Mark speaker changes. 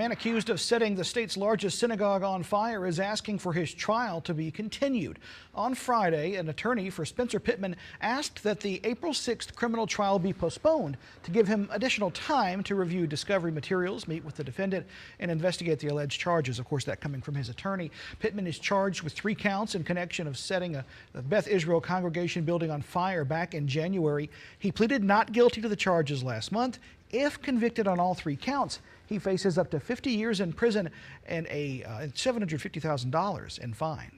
Speaker 1: Man accused of setting the state's largest synagogue on fire is asking for his trial to be continued. On Friday, an attorney for Spencer Pittman asked that the April 6th criminal trial be postponed to give him additional time to review discovery materials, meet with the defendant, and investigate the alleged charges. Of course, that coming from his attorney. Pittman is charged with 3 counts in connection of setting a Beth Israel congregation building on fire back in January. He pleaded not guilty to the charges last month. If convicted on all 3 counts, he faces up to 50 years in prison and $750,000 in fines.